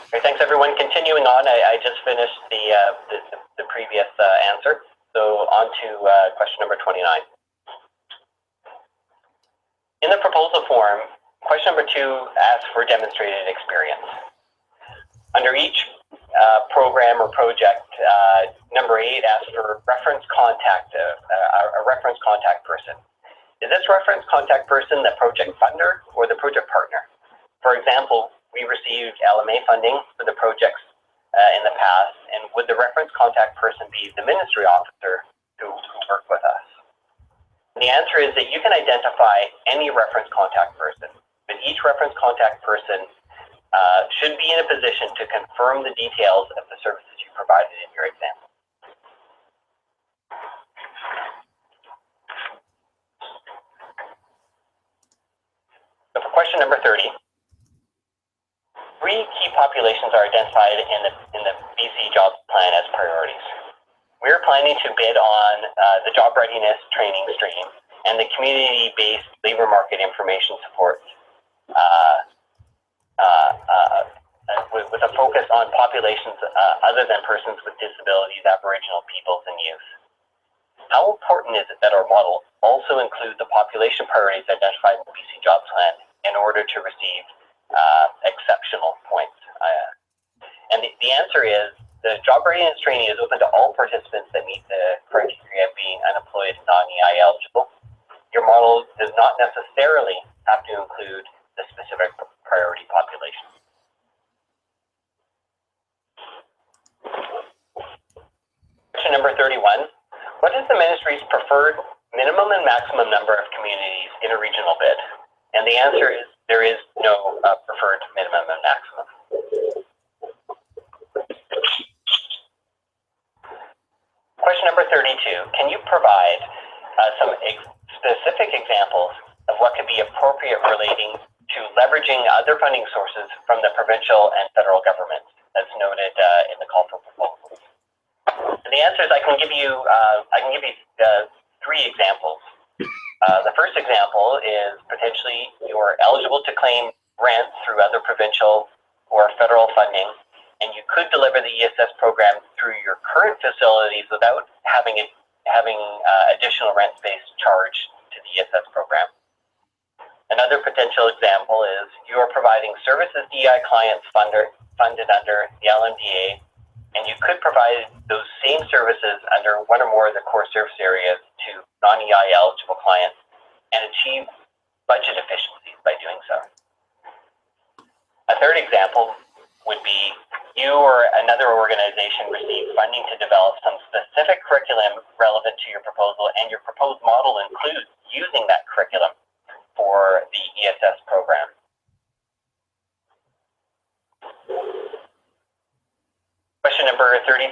Okay, thanks everyone. Continuing on, I just finished the previous answer. So on to question number 29. In the proposal form, question number 2 asks for demonstrated experience. Under each program or project, number 8 asks for reference contact, a reference contact person. Is this reference contact person the project funder or the project partner? For example, we received LMA funding for the projects in the past, and would the reference contact person be the ministry officer who worked with us? And the answer is that you can identify any reference contact person, but each reference contact person should be in a position to confirm the details of the services you provided in your example. So for question number 30, 3 key populations are identified in the BC Jobs Plan as priorities. We're planning to bid on the job readiness training stream and the community-based labor market information support with a focus on populations other than persons with disabilities, Aboriginal peoples, and youth. How important is it that our model also include the population priorities identified in the BC Jobs Plan in order to receive exceptional points? And the answer is the job readiness training is open to all participants that meet the criteria of being unemployed and non-EI eligible. Your model does not necessarily have to include the specific priority population. Question number 31. What is the ministry's preferred minimum and maximum number of communities in a regional bid? And the answer is there is no preferred minimum and maximum. Question number 32. Can you provide some specific examples of what could be appropriate relating to leveraging other funding sources from the provincial and federal governments, as noted in the call for proposals? And the answer is I can give you three examples. The first example is potentially you're eligible to claim grants through other provincial or federal funding, and you could deliver the ESS program through your current facilities without having additional rent space charged to the ESS program. Another potential example is you are providing services DEI clients funded under the LMDA, and you could provide those same services under one or more of the core service areas to non-EI eligible clients and achieve budget efficiencies by doing so. A third example would be you or another organization receive funding to develop some specific curriculum relevant to your proposal, and your proposed model includes using that curriculum for the ESS program. Question number 33.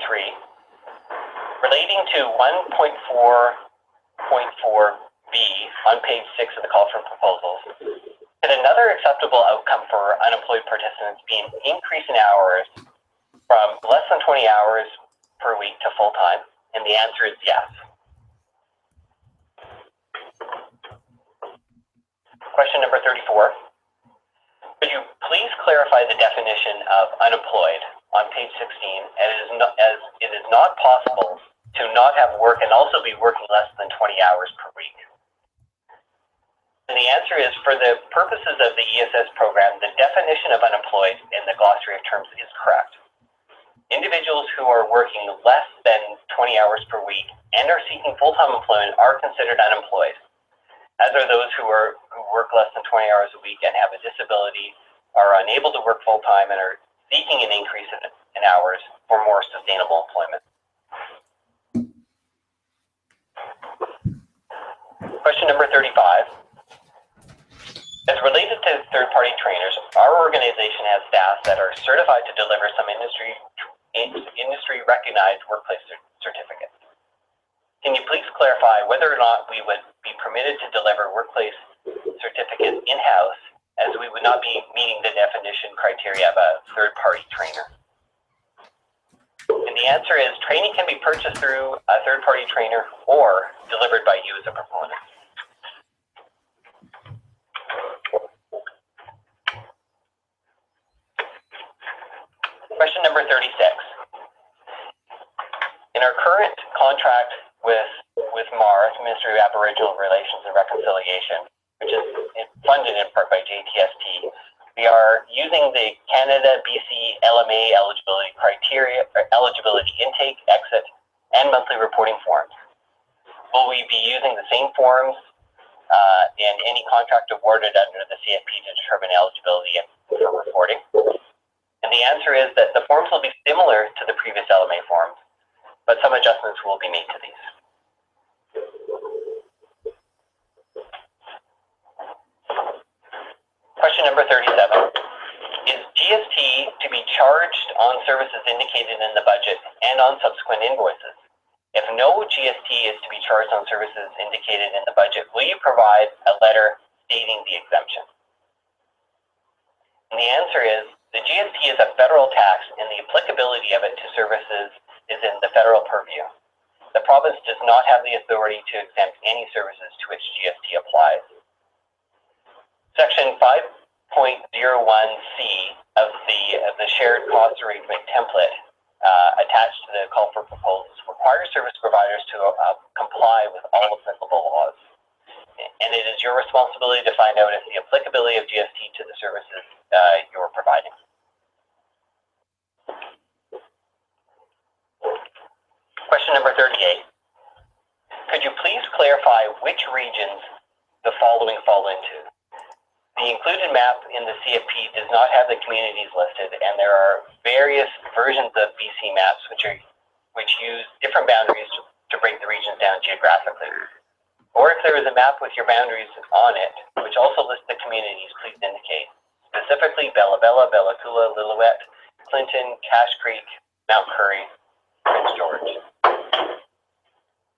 Relating to 1.4.4b on page 6 of the call for proposals, could another acceptable outcome for unemployed participants be an increase in hours from less than 20 hours per week to full-time? And the answer is yes. Question number 34. Could you please clarify the definition of unemployed on page 16, as it is not possible to not have work and also be working less than 20 hours per week? And the answer is, for the purposes of the ESS program, the definition of unemployed in the glossary of terms is correct. Individuals who are working less than 20 hours per week and are seeking full-time employment are considered unemployed, as are those who work less than 20 hours a week and have a disability, are unable to work full-time, and are seeking an increase in hours for more sustainable employment. Question number 35. As related to third-party trainers, our organization has staff that are certified to deliver some industry-recognized workplace certificates. Can you please clarify whether or not we would be permitted to deliver workplace certificates in-house, as we would not be meeting the definition criteria of a third-party trainer? And the answer is training can be purchased through a third-party trainer or delivered by you as a proponent. Question number 36. In our current contract with MAR, Ministry of Aboriginal Relations and Reconciliation, which is funded in part by JTST, we are using the Canada BC LMA eligibility criteria, or eligibility intake, exit, and monthly reporting forms. Will we be using the same forms in any contract awarded under the CFP to determine eligibility and for reporting? And the answer is that the forms will be similar to the previous LMA forms, but some adjustments will be made to these. Question number 37. Is GST to be charged on services indicated in the budget and on subsequent invoices? If no GST is to be charged on services indicated in the budget, will you provide a letter stating the exemption? And the answer is, the GST is a federal tax, and the applicability of it to services is in the federal purview. The province does not have the authority to exempt any services to which GST applies. Section 5.01C of the shared cost arrangement template attached to the call for proposals requires service providers to comply with all applicable laws. And it is your responsibility to find out if the applicability of GST to the services you're providing. Question number 38. Could you please clarify which regions the following fall into? The included map in the CFP does not have the communities listed, and there are various versions of BC maps which use different boundaries to break the regions down geographically. or if there is a map with your boundaries on it, which also lists the communities, please indicate. Specifically, Bella Bella, Bella Coola, Lillooet, Clinton, Cache Creek, Mount Currie, Prince George.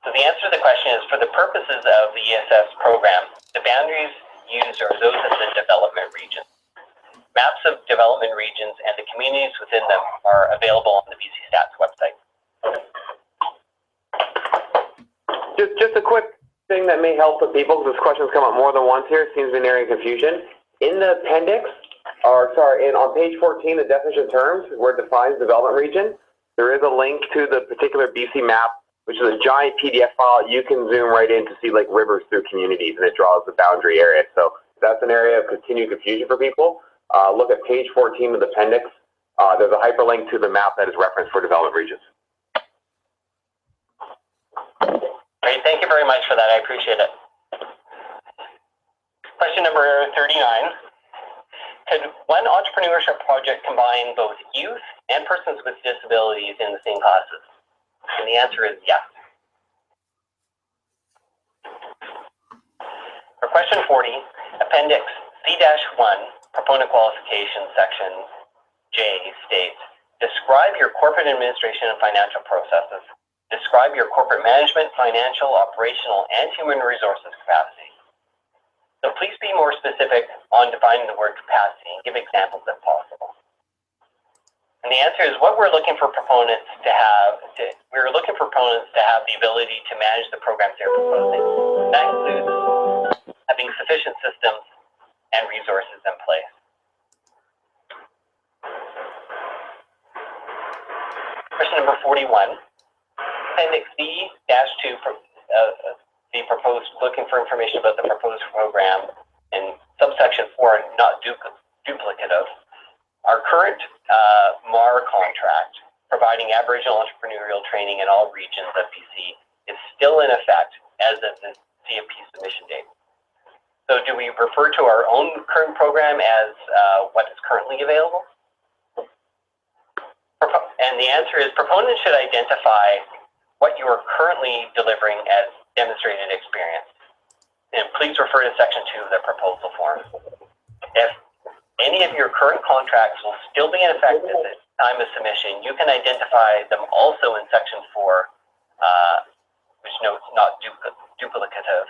So the answer to the question is, for the purposes of the ESS program, the boundaries used are those of the development region. Maps of development regions and the communities within them are available on the BC Stats website.
Just a quick thing that may help with people, because this question's come up more than once here. It seems to be an area of confusion. In the appendix, on page 14, the definition of terms, where it defines development region, there is a link to the particular BC map, which is a giant PDF file. You can zoom right in to see like rivers through communities, and it draws the boundary area. So that's an area of continued confusion for people. Look at page 14 of the appendix. There's a hyperlink to the map that is referenced for development regions.
Great, thank you very much for that. I appreciate it. Question number 39. Could one entrepreneurship project combine both youth and persons with disabilities in the same classes? And the answer is yes. For question 40, Appendix C-1, Proponent Qualifications, Section J states, describe your corporate administration and financial processes. Describe your corporate management, financial, operational, and human resources capacity. So please be more specific on defining the word capacity and give examples if possible. And the answer is what we're looking for proponents to have. We're looking for proponents to have the ability to manage the programs they're proposing. That includes having sufficient systems and resources in place. Question number 41. Appendix B-2, the proposed, looking for information about the proposed program in subsection 4, not duplicative. Our current MAR contract, providing Aboriginal entrepreneurial training in all regions of BC, is still in effect as of the CFP submission date. So do we refer to our own current program as what is currently available? And the answer is proponents should identify what you are currently delivering as demonstrated experience. And please refer to section 2 of the proposal form. If any of your current contracts will still be in effect at the time of submission, you can identify them also in section 4, which notes not duplicative,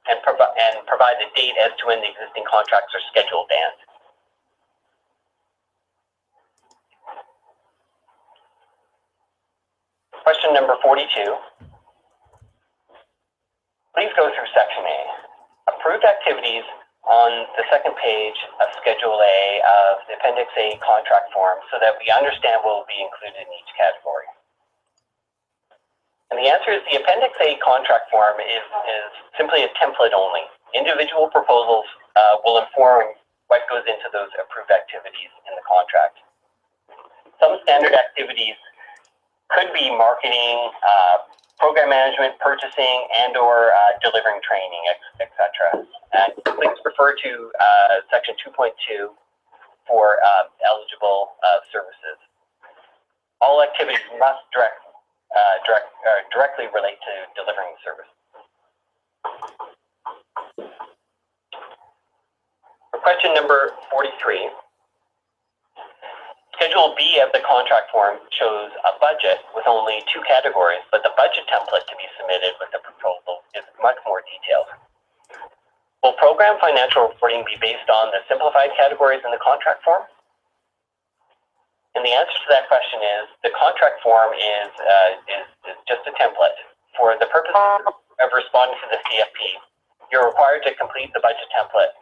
and provide the date as to when the existing contracts are scheduled to end. Question number 42. Please go through section A. Approved activities on the second page of Schedule A of the Appendix A contract form so that we understand what will be included in each category. And the answer is the Appendix A contract form is simply a template only. Individual proposals will inform what goes into those approved activities in the contract. Some standard activities could be marketing, program management, purchasing, and or delivering training, etc. And please refer to section 2.2 for eligible services. All activities must directly relate to delivering the service. For question number 43, Schedule B of the contract form shows a budget with only 2 categories, but the budget template to be submitted with the proposal is much more detailed. Will program financial reporting be based on the simplified categories in the contract form? And the answer to that question is the contract form is just a template. For the purpose of responding to the CFP, you're required to complete the budget template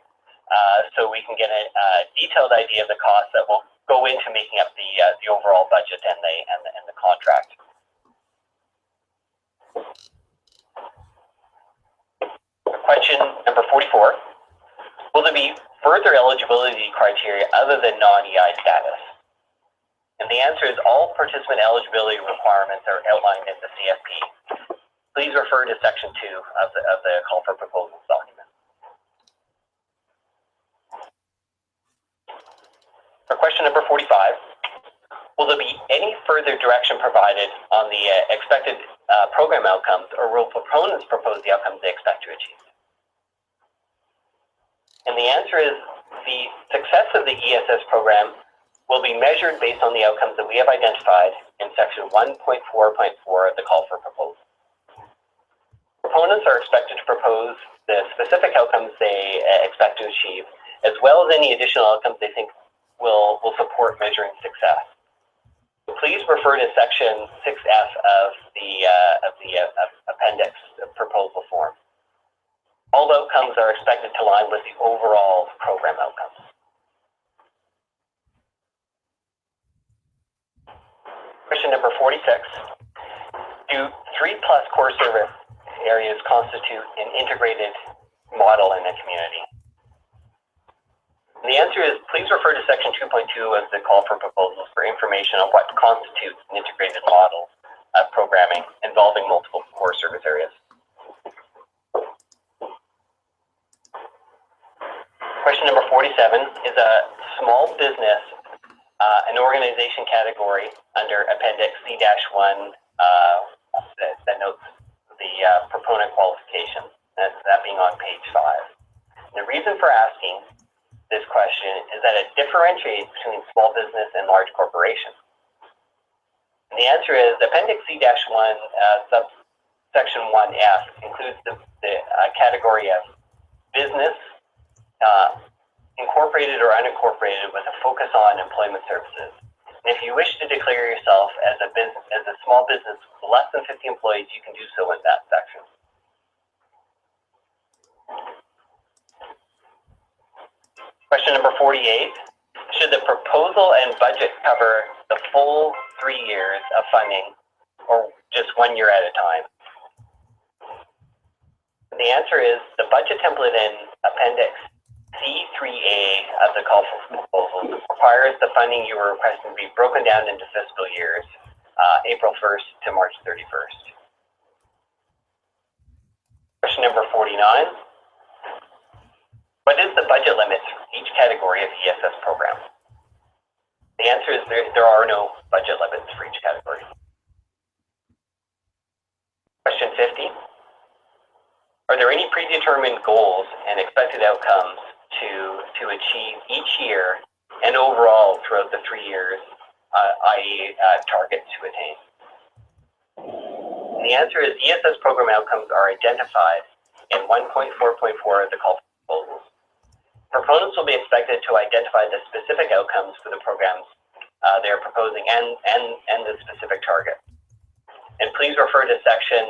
so we can get a detailed idea of the costs that will go into making up the overall budget and the contract. Question number 44. Will there be further eligibility criteria other than non-EI status? And the answer is all participant eligibility requirements are outlined in the CFP. Please refer to section 2 of the call for proposals document. For question number 45, will there be any further direction provided on the expected program outcomes, or will proponents propose the outcomes they expect to achieve? And the answer is the success of the ESS program will be measured based on the outcomes that we have identified in section 1.4.4 of the call for proposal. Proponents are expected to propose the specific outcomes they expect to achieve, as well as any additional outcomes they think will support measuring success. Please refer to section 6F of the appendix proposal form. All outcomes are expected to align with the overall program outcomes. Question number 46. Do 3+ core service areas constitute an integrated model in a community? And the answer is, please refer to section 2.2 of the call for proposals for information on what constitutes an integrated model of programming involving multiple core service areas. Question number 47 is a small business, an organization category under Appendix C-1 that notes the proponent qualifications, that being on page 5. The reason for asking this question is that it differentiates between small business and large corporations. And the answer is Appendix C-1, subsection 1F includes the category of business, incorporated or unincorporated, with a focus on employment services. And if you wish to declare yourself as a small business with less than 50 employees, you can do so in that section. Question number 48. Should the proposal and budget cover the full 3 years of funding, or just 1 year at a time? The answer is the budget template in Appendix C3A of the call for proposals requires the funding you are requesting to be broken down into fiscal years, April 1st to March 31st. Question number 49. What is the budget limit for each category of ESS program? The answer is there are no budget limits for each category. Question 50. Are there any predetermined goals and expected outcomes to achieve each year and overall throughout the 3 years, i.e. targets to attain? And the answer is ESS program outcomes are identified in 1.4.4 of the call for proposals. Proponents will be expected to identify the specific outcomes for the programs they are proposing and the specific target. And please refer to section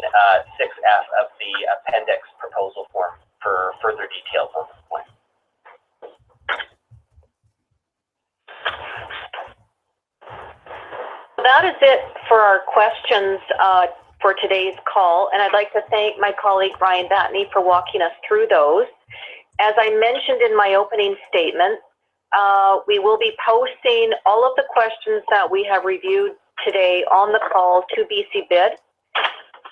6F of the appendix proposal form for further details on this point.
That is it for our questions for today's call, and I'd like to thank my colleague Ryan Batney for walking us through those. As I mentioned in my opening statement, we will be posting all of the questions that we have reviewed today on the call to BC Bid.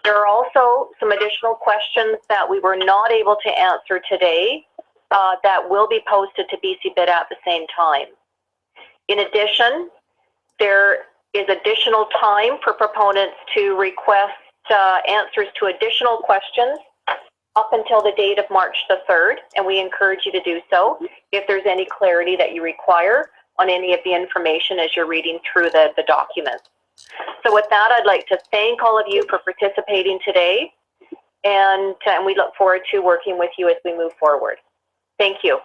There are also some additional questions that we were not able to answer today that will be posted to BC Bid at the same time. In addition, there is additional time for proponents to request answers to additional questions up until the date of March the 3rd, and we encourage you to do so if there's any clarity that you require on any of the information as you're reading through the documents. So with that, I'd like to thank all of you for participating today, and we look forward to working with you as we move forward. Thank you.